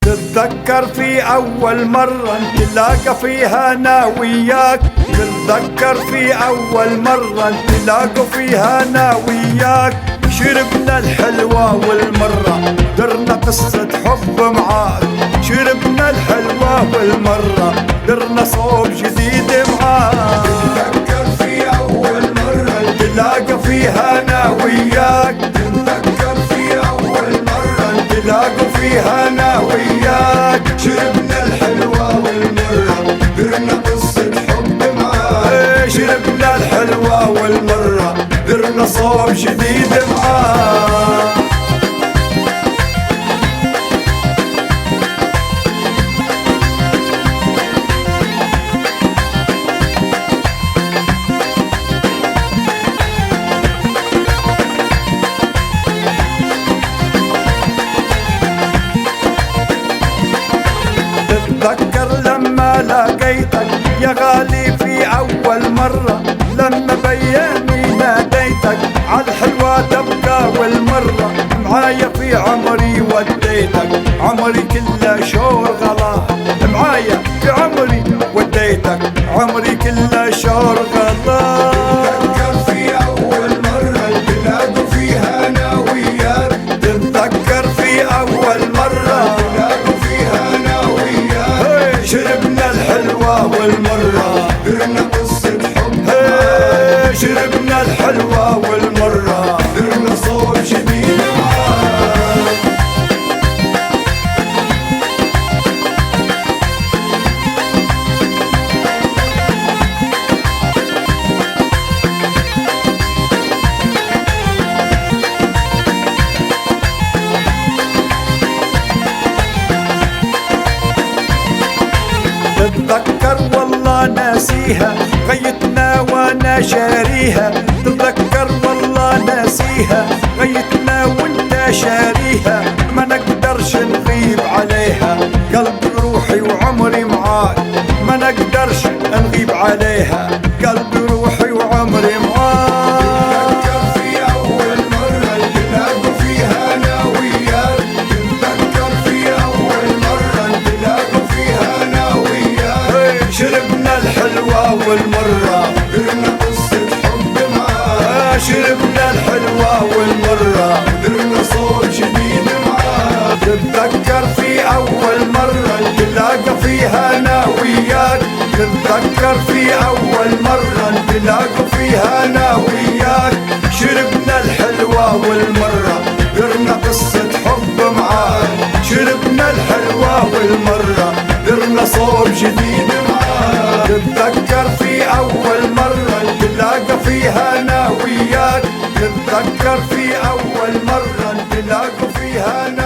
تتذكر في أول مرة نتلاقى فيها أنا وياك، تتذكر في أول مرة نتلاقى فيها أنا وياك. شربنا الحلوة والمرة درنا قصة حب معاك، شربنا الحلوة والمرة درنا صوب جديد معاك. تتذكر في أول مرة نتلاقى فيها أنا وياك، تتذكر في أول مرة نتلاقى فيها أنا وياك. شربنا الحلوة والمرة درنا قصة حب معاك. شربنا الحلوة والمرة درنا صوب جديد معاك. تتذكر لما لقيتك يا غالي في أول مرة، لما بيامي ناديتك عالحلوة تبقى والمرة. معايا في عمري وديتك عمري كله شور غلا، معايا في عمري وديتك عمري كله شور غلا. تتذكر في أول مرة نتلاقوا فيها أنا وياك، تتذكر في أول مرة نتلاقوا فيها أنا وياك. شربنا الحلوة والمرة درنا قصة حب شربنا الحلوة والمرة درنا صوب جديد معاك. تتذكر والله ناسيها غيتنا وانا شاريها، تتذكر والله ناسيها غيتنا وانت شاريها. ما نقدرش نغيب عليها قلبي روحي وعمري معاك، ما نقدرش نغيب عليها قلبي روحي وعمري معاك. تتذكر في أول مرة نتلاقوا فيها أنا وياك، تتذكر في أول مرة نتلاقوا فيها أنا وياك. شربنا الحلوة والمرة درنا قصة حب معاك. شربنا الحلوة والمرة درنا صوب جديد معاك. تتذكر في أول مرة نتلاقى فيها أنا وياك، تتذكر في أول مرة نتلاقى فيها أنا وياك. شربنا الحلوة والمرة درنا قصة حب معاك، شربنا الحلوة والمرة درنا صوب جديد معاك. تتذكر في أول مرة نتلاقى فيها أنا وياك، تتذكر في أول مرة نتلاقى فيها أنا